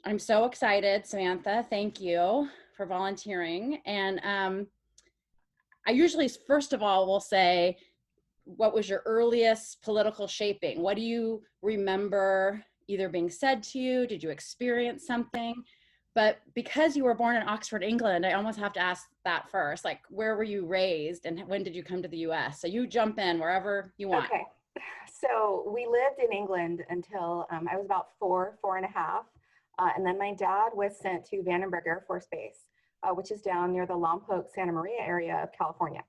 I'm so excited, Samantha. Thank you for volunteering. And I usually, first of all, will say, what was your earliest political shaping? What do you remember either being said to you? Did you experience something? But because you were born in Oxford, England, I almost have to ask that first. Like, where were you raised and when did you come to the US? So you jump in wherever you want. Okay. So we lived in England until I was about four and a half. And then my dad was sent to Vandenberg Air Force Base, which is down near the Lompoc, Santa Maria area of California.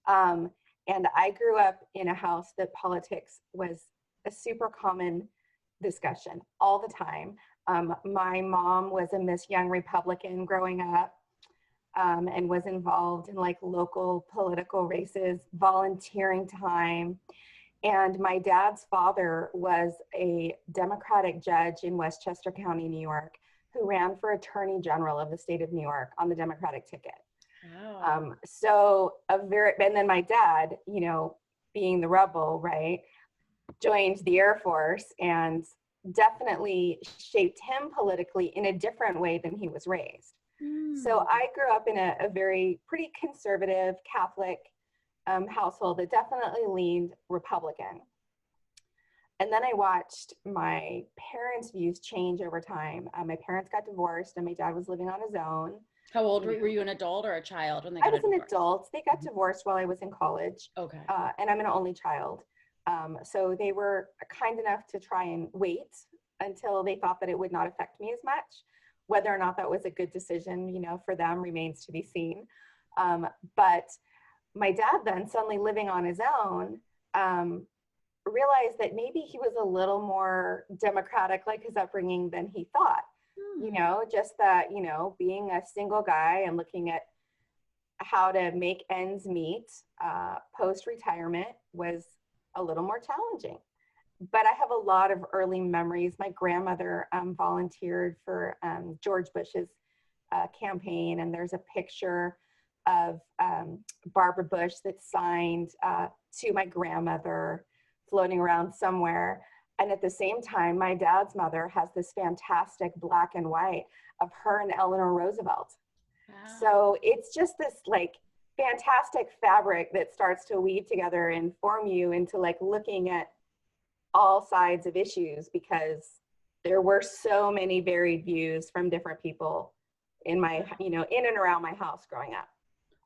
Um, and I grew up in a house that politics was a super common discussion all the time. My mom was a Miss Young Republican growing up. And was involved in like local political races, volunteering time. And my dad's father was a Democratic judge in Westchester County, New York, who ran for Attorney General of the state of New York on the Democratic ticket. Wow. And then my dad, being the rebel, right, joined the Air Force and definitely shaped him politically in a different way than he was raised. So I grew up in a very pretty conservative Catholic household that definitely leaned Republican. And then I watched my parents' views change over time. My parents got divorced and my dad was living on his own. How old were you, an adult or a child when they I got was a an divorce? adult. They got divorced while I was in college. Okay. And I'm an only child. So they were kind enough to try and wait until they thought that it would not affect me as much. Whether or not that was a good decision, for them remains to be seen. But my dad then suddenly living on his own, realized that maybe he was a little more democratic like his upbringing than he thought. Just that, being a single guy and looking at how to make ends meet post-retirement was a little more challenging. But I have a lot of early memories. My grandmother volunteered for George Bush's campaign, and there's a picture of Barbara Bush that's signed to my grandmother floating around somewhere. And at the same time, my dad's mother has this fantastic black and white of her and Eleanor Roosevelt. Wow. So it's just this like fantastic fabric that starts to weave together and form you into like looking at all sides of issues, because there were so many varied views from different people in my, in and around my house growing up.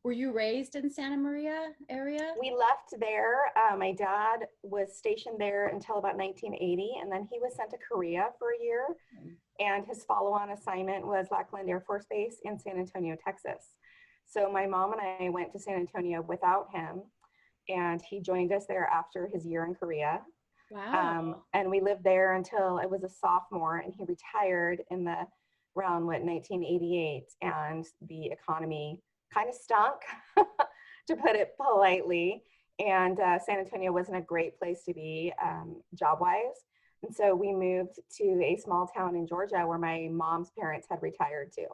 Were you raised in Santa Maria area? We left there. My dad was stationed there until about 1980, and then he was sent to Korea for a year. And his follow-on assignment was Lackland Air Force Base in San Antonio, Texas. So my mom and I went to San Antonio without him, and he joined us there after his year in Korea. Wow. And we lived there until I was a sophomore, and he retired around 1988, and the economy kind of stunk, to put it politely. And San Antonio wasn't a great place to be job-wise. And so we moved to a small town in Georgia where my mom's parents had retired to.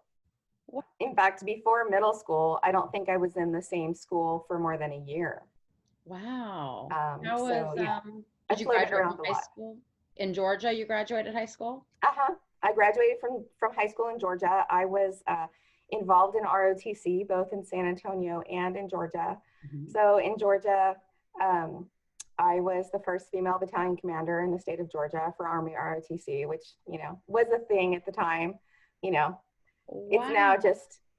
What? In fact, before middle school, I don't think I was in the same school for more than a year. Wow. Did you graduate from high school? In Georgia, you graduated high school? I graduated from high school in Georgia. I was involved in ROTC, both in San Antonio and in Georgia. Mm-hmm. So in Georgia, I was the first female battalion commander in the state of Georgia for Army ROTC, which, was a thing at the time. Wow.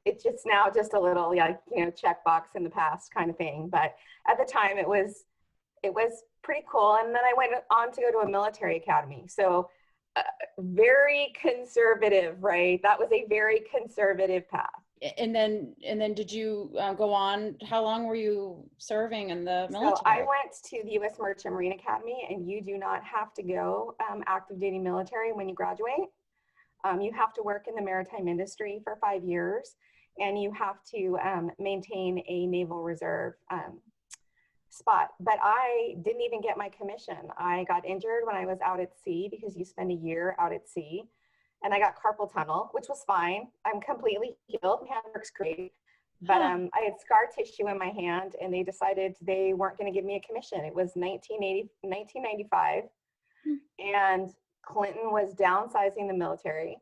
It's just now just a little, checkbox in the past kind of thing. But at the time it was pretty cool. And then I went on to go to a military academy. So very conservative, right? That was a very conservative path. And then did you go on? How long were you serving in the military? So I went to the U.S. Merchant Marine Academy, and you do not have to go active duty military when you graduate. You have to work in the maritime industry for 5 years, and you have to maintain a Naval Reserve spot. But I didn't even get my commission. I got injured when I was out at sea, because you spend a year out at sea. And I got carpal tunnel, which was fine. I'm completely healed. My hand works great. But I had scar tissue in my hand, and they decided they weren't going to give me a commission. It was 1995. And Clinton was downsizing the military,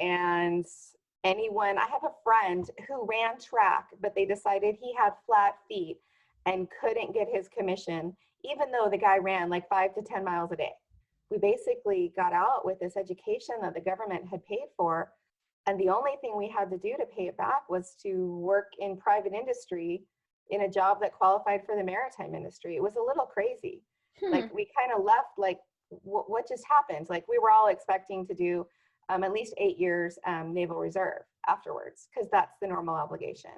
and I have a friend who ran track, but they decided he had flat feet and couldn't get his commission, even though the guy ran like 5 to 10 miles a day. We basically got out with this education that the government had paid for. And the only thing we had to do to pay it back was to work in private industry in a job that qualified for the maritime industry. It was a little crazy. Like we kind of left like, what just happened? Like we were all expecting to do at least 8 years Naval Reserve afterwards, because that's the normal obligation.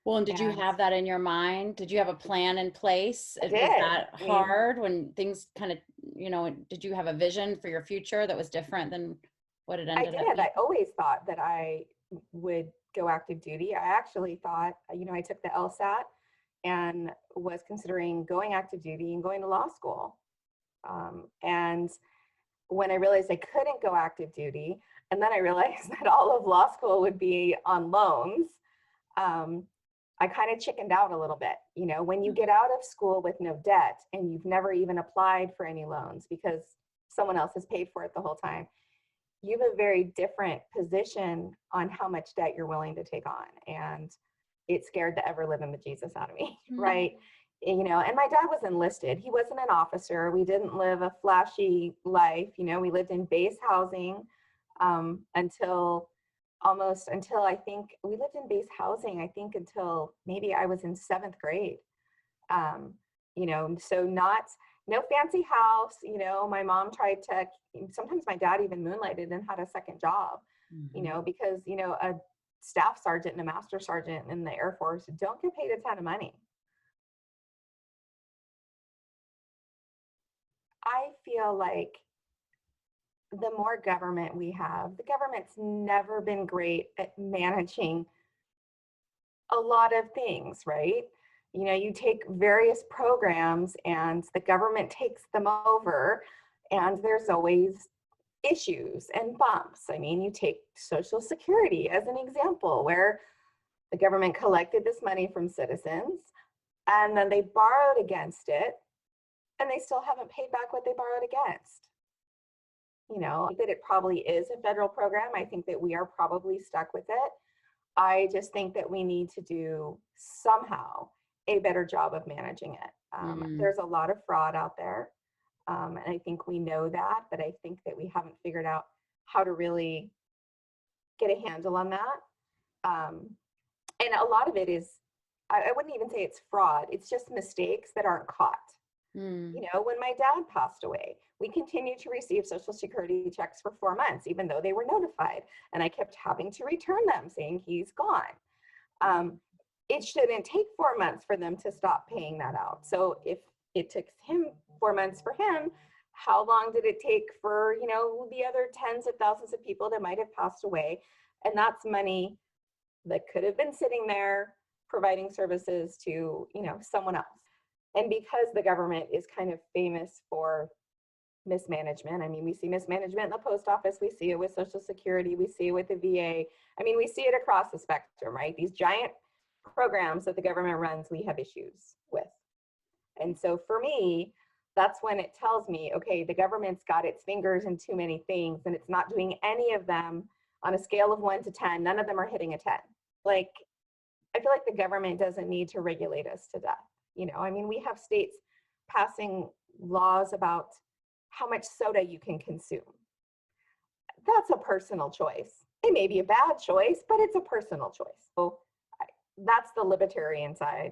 Well, and did you have that in your mind? Did you have a plan in place? I Was did. that hard when things kind of, did you have a vision for your future that was different than what it ended up being? I always thought that I would go active duty. I actually thought, I took the LSAT and was considering going active duty and going to law school. And when I realized I couldn't go active duty, and then I realized that all of law school would be on loans, I kind of chickened out a little bit. When you get out of school with no debt and you've never even applied for any loans because someone else has paid for it the whole time, you have a very different position on how much debt you're willing to take on. And it scared the ever living bejesus out of me, right? And my dad was enlisted. He wasn't an officer. We didn't live a flashy life. We lived in base housing until I think we lived in base housing, I think until maybe I was in 7th grade. So no fancy house. My mom tried to, sometimes my dad even moonlighted and had a second job, because, a staff sergeant and a master sergeant in the Air Force don't get paid a ton of money. I feel like the more government we have, the government's never been great at managing a lot of things, right? You take various programs and the government takes them over, and there's always issues and bumps. I mean, you take Social Security as an example, where the government collected this money from citizens and then they borrowed against it, and they still haven't paid back what they borrowed against. I think that it probably is a federal program. I think that we are probably stuck with it. I just think that we need to do somehow a better job of managing it. There's a lot of fraud out there. And I think we know that, but I think that we haven't figured out how to really get a handle on that. And a lot of it is, I wouldn't even say it's fraud. It's just mistakes that aren't caught. When my dad passed away, we continued to receive Social Security checks for 4 months, even though they were notified. And I kept having to return them saying he's gone. It shouldn't take 4 months for them to stop paying that out. So if it took him 4 months for him, how long did it take for, the other tens of thousands of people that might have passed away? And that's money that could have been sitting there providing services to, someone else. And because the government is kind of famous for mismanagement, I mean, we see mismanagement in the post office, we see it with Social Security, we see it with the VA. I mean, we see it across the spectrum, right? These giant programs that the government runs, we have issues with. And so for me, that's when it tells me, okay, the government's got its fingers in too many things and it's not doing any of them on a scale of 1 to 10. None of them are hitting a 10. Like, I feel like the government doesn't need to regulate us to death. I mean, we have states passing laws about how much soda you can consume. That's a personal choice. It may be a bad choice, but it's a personal choice. So that's the libertarian side.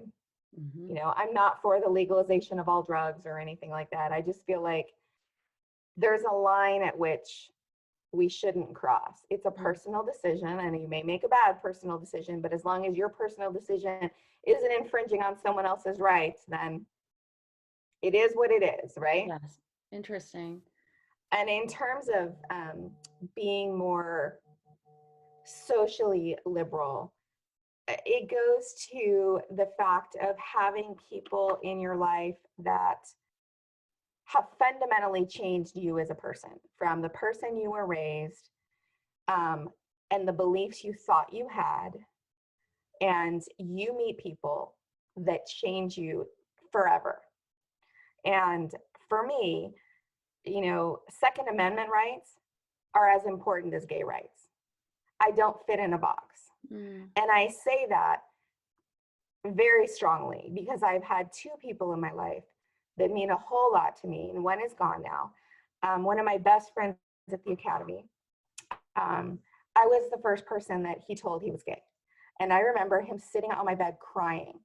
I'm not for the legalization of all drugs or anything like that. I just feel like there's a line at which we shouldn't cross. It's a personal decision, and you may make a bad personal decision, but as long as your personal decision isn't infringing on someone else's rights, then it is what it is, right? Yes. Interesting. And in terms of being more socially liberal, it goes to the fact of having people in your life that have fundamentally changed you as a person, from the person you were raised and the beliefs you thought you had. And you meet people that change you forever. And for me, Second Amendment rights are as important as gay rights. I don't fit in a box. Mm. And I say that very strongly because I've had two people in my life that mean a whole lot to me, and one is gone now. One of my best friends at the academy, I was the first person that he told he was gay. And I remember him sitting on my bed crying.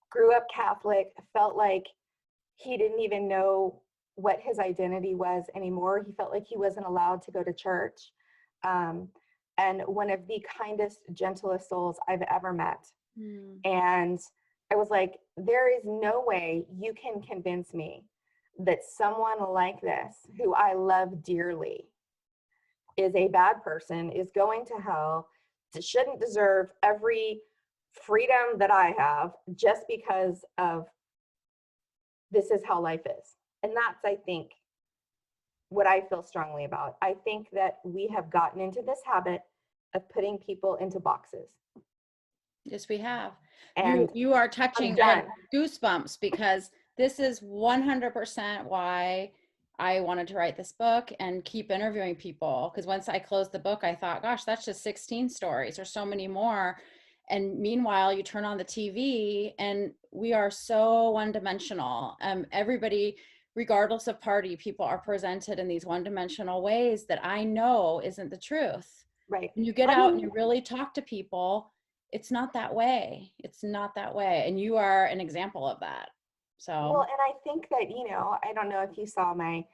Grew up Catholic, felt like he didn't even know what his identity was anymore. He felt like he wasn't allowed to go to church. And one of the kindest, gentlest souls I've ever met. Mm. And I was like, there is no way you can convince me that someone like this, who I love dearly, is a bad person, is going to hell, shouldn't deserve every freedom that I have just because of this is how life is. And that's, I think, what I feel strongly about. I think that we have gotten into this habit of putting people into boxes. Yes, we have. And you are touching done. goosebumps, because this is 100% why I wanted to write this book and keep interviewing people. Because once I closed the book, I thought, gosh, that's just 16 stories. There's so many more. And meanwhile, you turn on the TV and we are so one-dimensional. Everybody, regardless of party, people are presented in these one-dimensional ways that I know isn't the truth. Right. When you get out and you really talk to people, it's not that way. It's not that way. And you are an example of that. So, well, and I think that, I don't know if you saw my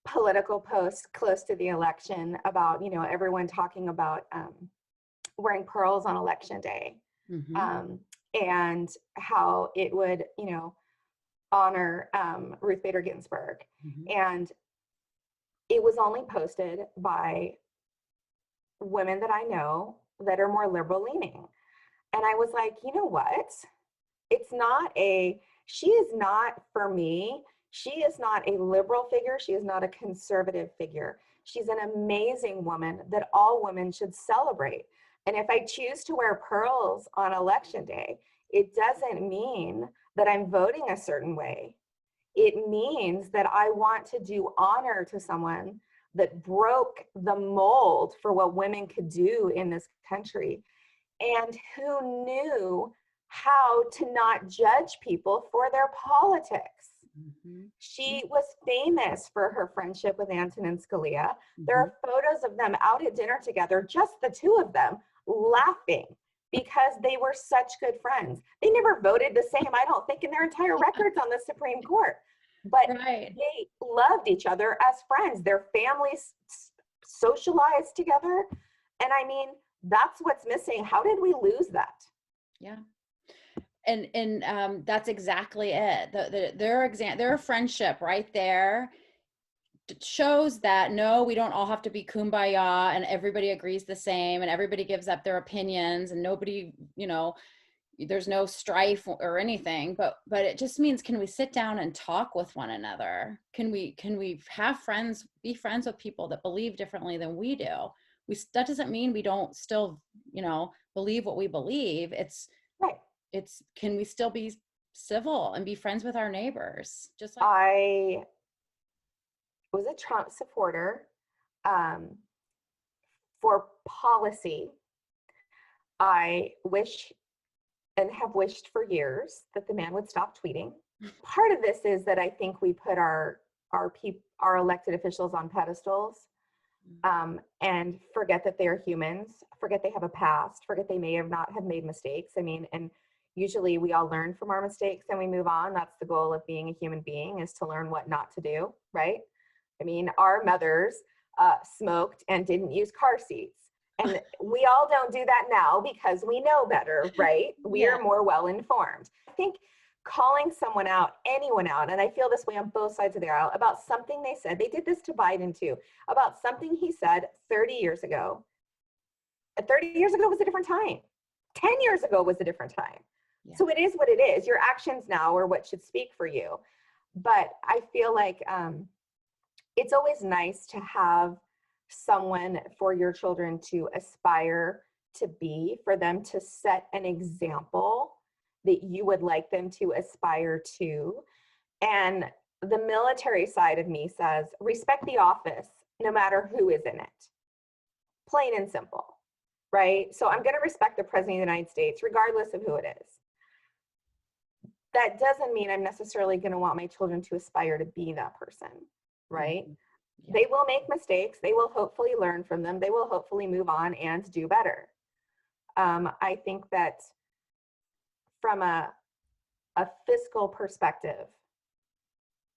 political post close to the election about, everyone talking about wearing pearls on election day, and how it would, honor Ruth Bader Ginsburg. And it was only posted by women that I know that are more liberal leaning. And I was like, you know what? She is not, for me, she is not a liberal figure. She is not a conservative figure. She's an amazing woman that all women should celebrate. And if I choose to wear pearls on election day, it doesn't mean that I'm voting a certain way. It means that I want to do honor to someone that broke the mold for what women could do in this country, and who knew how to not judge people for their politics. She was famous for her friendship with Antonin Scalia. There are photos of them out at dinner together, just the two of them, laughing because they were such good friends. They never voted the same, I don't think, in their entire records on the Supreme Court. But they loved each other as friends. Their families socialized together. And I mean, that's what's missing. How did we lose that? Yeah. And that's exactly it. Their friendship right there shows that, no, we don't all have to be kumbaya and everybody agrees the same and everybody gives up their opinions and nobody, there's no strife or anything, but it just means, can we sit down and talk with one another? Can we have friends, be friends with people that believe differently than we do? That doesn't mean we don't still, believe what we believe. It's right. Can we still be civil and be friends with our neighbors? Just like I was a Trump supporter for policy. I wish and have wished for years that the man would stop tweeting. Part of this is that I think we put our elected officials on pedestals, and forget that they're humans, forget they have a past, forget they may have not have made mistakes. I mean, and usually we all learn from our mistakes and we move on. That's the goal of being a human being, is to learn what not to do, right? I mean, our mothers smoked and didn't use car seats. And we all don't do that now because we know better, right? We are more well-informed. I think calling someone out, anyone out, and I feel this way on both sides of the aisle, about something they said, they did this to Biden too, about something he said 30 years ago. 30 years ago was a different time. 10 years ago was a different time. Yeah. So it is what it is. Your actions now are what should speak for you. But I feel like it's always nice to have someone for your children to aspire to be, for them to set an example that you would like them to aspire to. And the military side of me says respect the office no matter who is in it. Plain and simple, right? So I'm going to respect the president of the United States regardless of who it is. That doesn't mean I'm necessarily going to want my children to aspire to be that person, right? Yeah. They will make mistakes. They will hopefully learn from them. They will hopefully move on and do better. I think that from a fiscal perspective,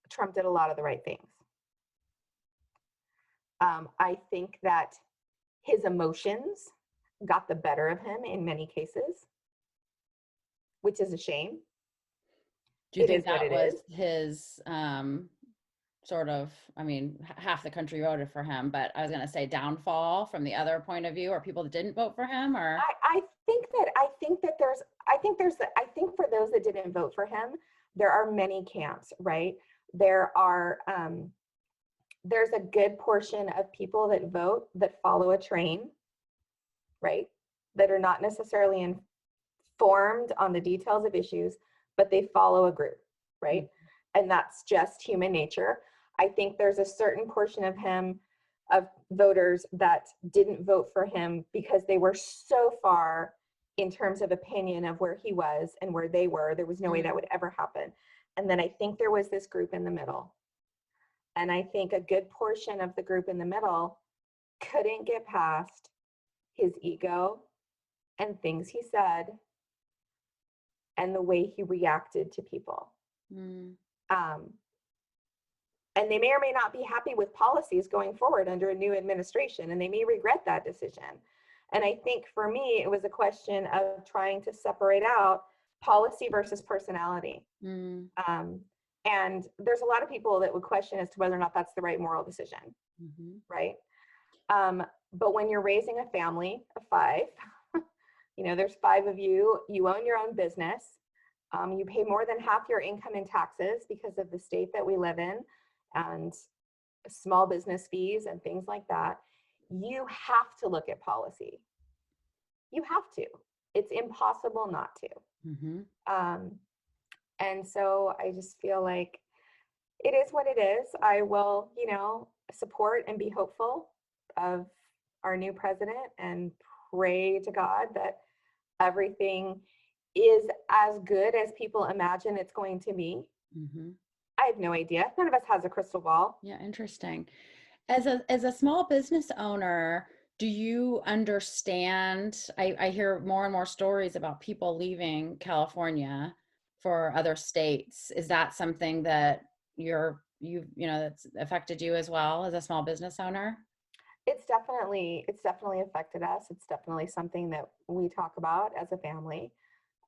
Trump did a lot of the right things. I think that his emotions got the better of him in many cases, which is a shame. Do you It think is what that it was is. his sort of, I mean, half the country voted for him, but I was going to say downfall from the other point of view, or people that didn't vote for him, or? I think for those that didn't vote for him, there are many camps, right? There's a good portion of people that vote that follow a train, right? That are not necessarily informed on the details of issues, but they follow a group, right? And that's just human nature. I think there's a certain portion of voters that didn't vote for him because they were so far in terms of opinion of where he was and where they were. There was no way that would ever happen. And then I think there was this group in the middle. And I think a good portion of the group in the middle couldn't get past his ego and things he said and the way he reacted to people. And they may or may not be happy with policies going forward under a new administration, and they may regret that decision. And I think for me, it was a question of trying to separate out policy versus personality. And there's a lot of people that would question as to whether or not that's the right moral decision, right? But when you're raising a family of 5, there's 5 of you, you own your own business, you pay more than half your income in taxes because of the state that we live in and small business fees and things like that. You have to look at policy. You have to. It's impossible not to. And so I just feel like it is what it is. I will, support and be hopeful of our new president and pray to God that everything is as good as people imagine it's going to be. I have no idea. None of us has a crystal ball. Yeah, interesting. As a small business owner, do you understand? I hear more and more stories about people leaving California for other states. Is that something that that's affected you as well as a small business owner? It's definitely affected us. It's definitely something that we talk about as a family.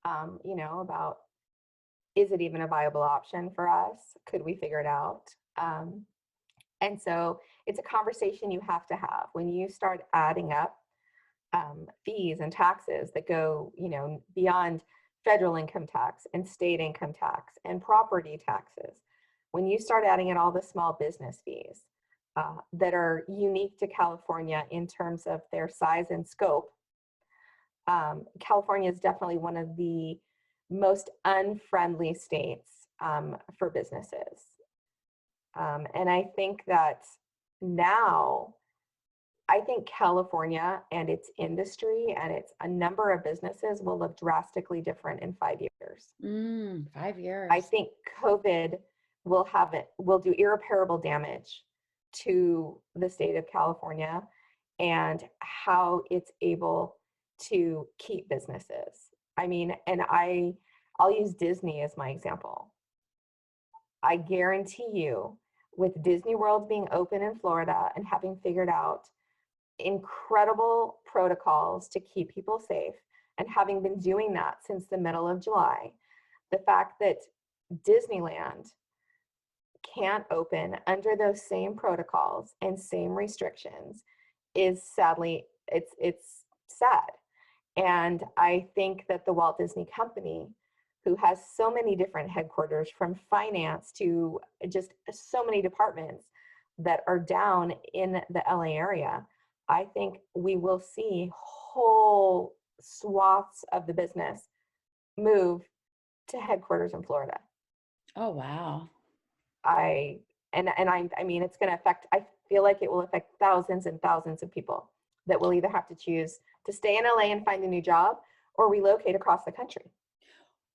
About, is it even a viable option for us? Could we figure it out? And so it's a conversation you have to have when you start adding up fees and taxes that go, beyond federal income tax and state income tax and property taxes. When you start adding in all the small business fees that are unique to California in terms of their size and scope, California is definitely one of the most unfriendly states for businesses. And I think that now, I think California and its industry and its a number of businesses will look drastically different in 5 years. 5 years. I think COVID will do irreparable damage to the state of California and how it's able to keep businesses. I mean, and I'll use Disney as my example. I guarantee you, with Disney World being open in Florida and having figured out incredible protocols to keep people safe and having been doing that since the middle of July, the fact that Disneyland can't open under those same protocols and same restrictions is sadly, it's sad. And I think that the Walt Disney Company, who has so many different headquarters from finance to just so many departments that are down in the LA area, I think we will see whole swaths of the business move to headquarters in Florida. Oh, wow. I mean, it's going to affect, I feel like it will affect thousands and thousands of people that will either have to choose to stay in LA and find a new job or relocate across the country.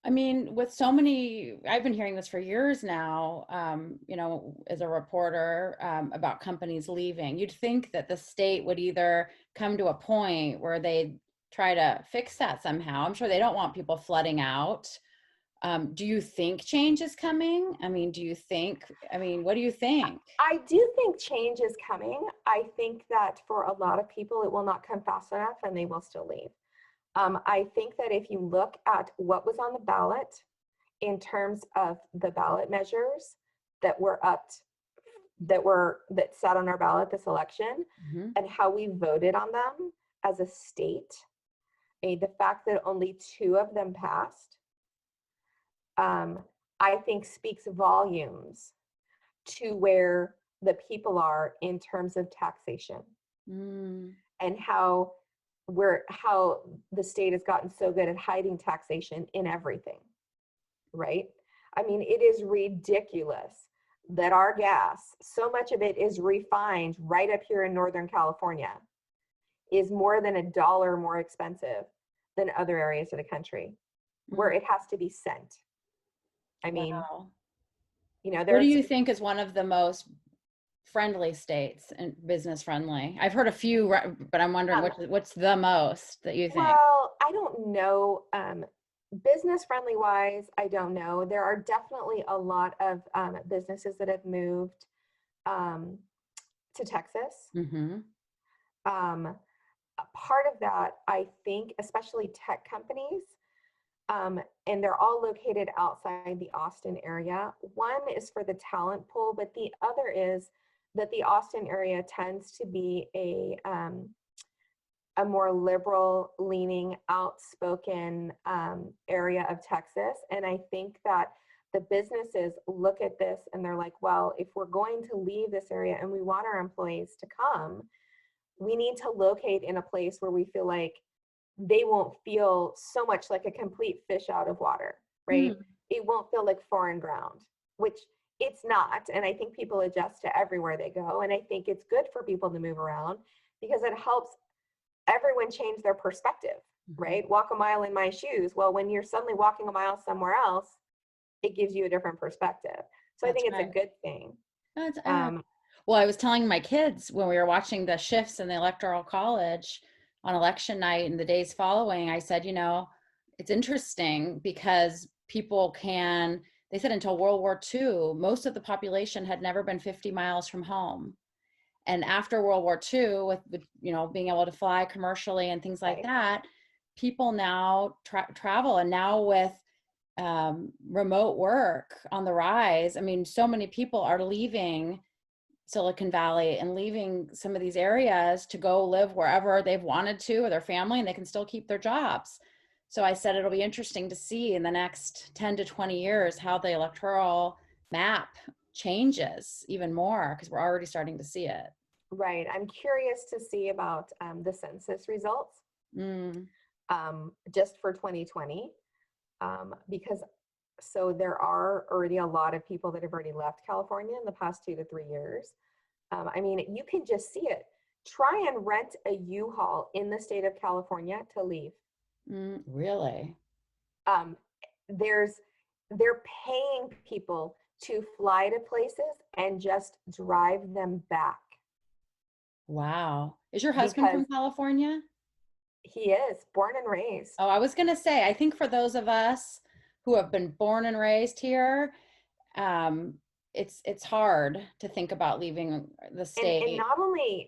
I mean, with so many, I've been hearing this for years now, as a reporter, about companies leaving. You'd think that the state would either come to a point where they try to fix that somehow. I'm sure they don't want people flooding out. Do you think change is coming? I mean, what do you think? I do think change is coming. I think that for a lot of people, it will not come fast enough and they will still leave. I think that if you look at what was on the ballot in terms of the ballot measures that were that sat on our ballot this election, Mm-hmm. and how we voted on them as a state, the fact that only 2 of them passed, I think speaks volumes to where the people are in terms of taxation, and how the state has gotten so good at hiding taxation in everything, right? I mean, it is ridiculous that our gas, so much of it is refined right up here in Northern California, is more than $1 more expensive than other areas of the country where it has to be sent. I mean, Wow. Where do there's, you think is one of the most friendly states and business friendly? I've heard a few, but I'm wondering what's the most that you think? well, I don't know. Business friendly wise, I don't know. There are definitely a lot of businesses that have moved to Texas. Mm-hmm. A part of that, I think, especially tech companies, and they're all located outside the Austin area. One is for the talent pool, but the other is that the Austin area tends to be a more liberal leaning, outspoken area of Texas. And I think that the businesses look at this and they're like, well, if we're going to leave this area and we want our employees to come, we need to locate in a place where we feel like they won't feel so much like a complete fish out of water, right? It won't feel like foreign ground, which it's not. And I think people adjust to everywhere they go. And I think it's good for people to move around because it helps everyone change their perspective, right? Walk a mile in my shoes. Well, when you're suddenly walking a mile somewhere else, it gives you a different perspective. So I think it's a good thing. Well, I was telling my kids when we were watching the shifts in the Electoral College on election night and the days following, I said, it's interesting because they said until World War II, most of the population had never been 50 miles from home. And after World War II, with being able to fly commercially and things like that, people now travel. And now with remote work on the rise, I mean, so many people are leaving Silicon Valley and leaving some of these areas to go live wherever they've wanted to with their family, and they can still keep their jobs. So I said it'll be interesting to see in the next 10 to 20 years how the electoral map changes even more, because we're already starting to see it. Right. I'm curious to see about the census results just for 2020, because so there are already a lot of people that have already left California in the past 2 to 3 years. I mean, you can just see it. Try and rent a U-Haul in the state of California to leave. Really? They're paying people to fly to places and just drive them back. Wow. Is your husband from California? He is born and raised. Oh, I was going to say, I think for those of us who have been born and raised here, it's hard to think about leaving the state. And not only,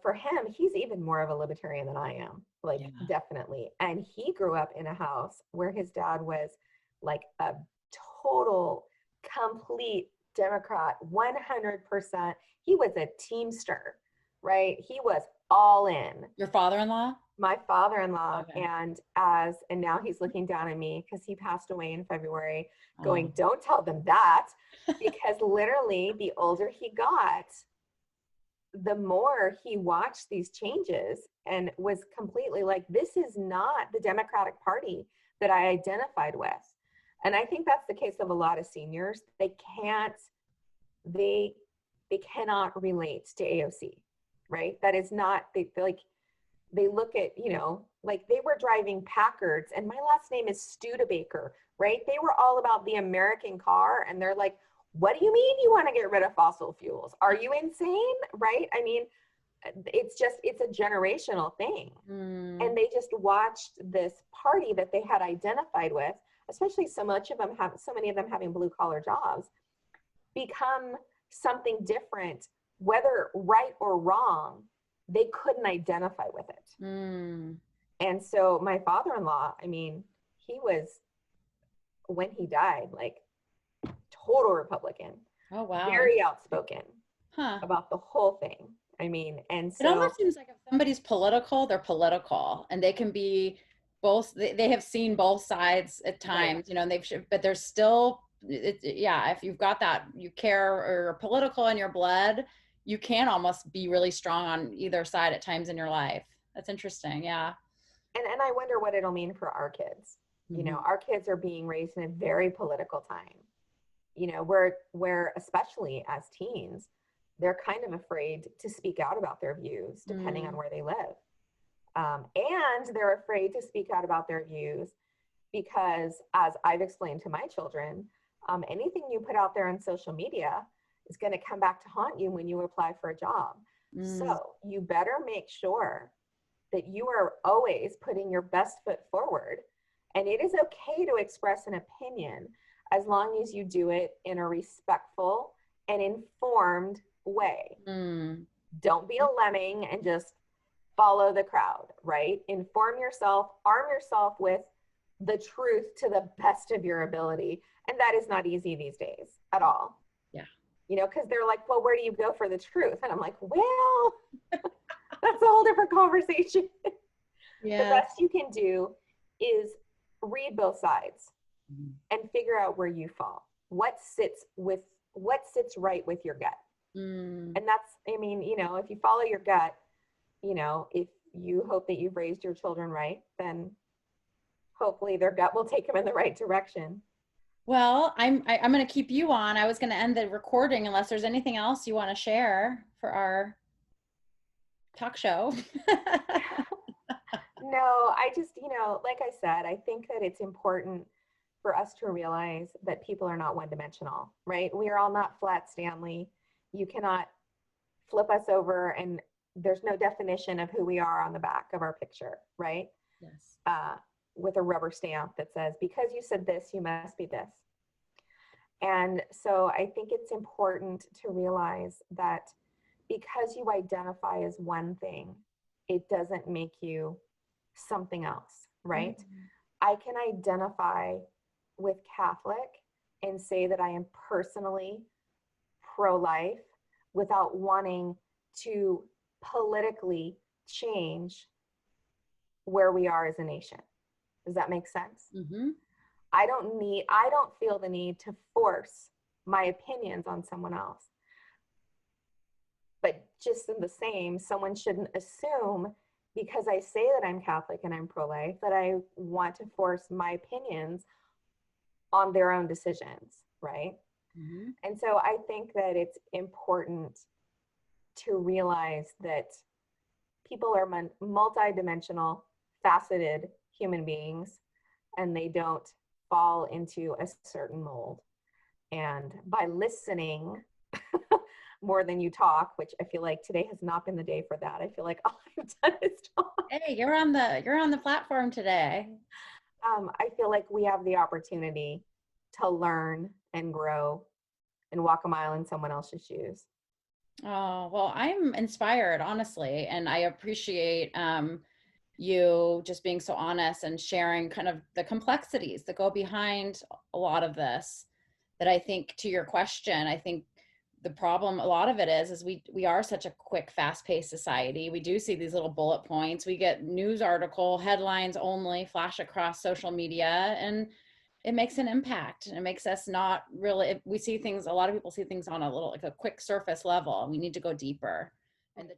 for him, he's even more of a libertarian than I am, definitely. And he grew up in a house where his dad was like a total, complete Democrat, 100%. He was a Teamster, right? He was all in. Your father-in-law? My father-in-law. Okay. And now he's looking down at me because he passed away in February, going, don't tell them that, because literally the older he got, the more he watched these changes and was completely like, this is not the Democratic Party that I identified with. And I think that's the case of a lot of seniors. They can't they cannot relate to AOC, right? That is not, they look at, like they were driving Packards and my last name is Studebaker, right? They were all about the American car and they're like, what do you mean you want to get rid of fossil fuels? Are you insane? Right? I mean, it's a generational thing. And they just watched this party that they had identified with, especially so many of them having blue collar jobs, become something different, whether right or wrong. They couldn't identify with it. And so my father-in-law, I mean, he was, when he died, like total Republican. Oh, wow. Very outspoken about the whole thing. I mean, and so it almost seems like if somebody's political, they're political, and they can be both. They have seen both sides at times, right. You know, and but there's still, yeah. If you've got that, you care or you're political in your blood, you can almost be really strong on either side at times in your life. That's interesting, yeah. And I wonder what it'll mean for our kids. You know, our kids are being raised in a very political time. You know, where especially as teens, they're kind of afraid to speak out about their views depending on where they live. And they're afraid to speak out about their views because, as I've explained to my children, anything you put out there on social media is going to come back to haunt you when you apply for a job. So you better make sure that you are always putting your best foot forward. And it is okay to express an opinion as long as you do it in a respectful and informed way. Don't be a lemming and just follow the crowd, right? Inform yourself, arm yourself with the truth to the best of your ability. And that is not easy these days at all. Yeah. You know, because they're like, well, where do you go for the truth? And I'm like, well, that's a whole different conversation. Yeah. The best you can do is read both sides and figure out where you fall. What sits right with your gut. And that's, I mean, you know, if you follow your gut, you know, if you hope that you've raised your children right, then hopefully their gut will take them in the right direction. Well, I'm going to keep you on. I was going to end the recording unless there's anything else you want to share for our talk show. No, I just, you know, like I said, I think that it's important for us to realize that people are not one-dimensional, right? We are all not flat Stanley. You cannot flip us over and there's no definition of who we are on the back of our picture, right? Yes. With a rubber stamp that says, because you said this, you must be this. And so I think it's important to realize that because you identify as one thing, it doesn't make you something else, right? I can identify with Catholic and say that I am personally pro-life without wanting to politically change where we are as a nation. Does that make sense? I don't feel the need to force my opinions on someone else. But just in the same, someone shouldn't assume because I say that I'm Catholic and I'm pro-life that I want to force my opinions on their own decisions, right? And so I think that it's important to realize that people are multidimensional, faceted human beings, and they don't fall into a certain mold. And by listening more than you talk, which I feel like today has not been the day for that. I feel like all I've done is talk. Hey, you're on the platform today. I feel like we have the opportunity to learn and grow and walk a mile in someone else's shoes. Oh, well, I'm inspired, honestly, and I appreciate you just being so honest and sharing kind of the complexities that go behind a lot of this. That I think, to your question, I think the problem, a lot of it is we are such a quick, fast-paced society. We do see these little bullet points. We get news article headlines only flash across social media, and it makes an impact. And it makes us not really, we see things, a lot of people see things on a little, like a quick surface level. We need to go deeper. And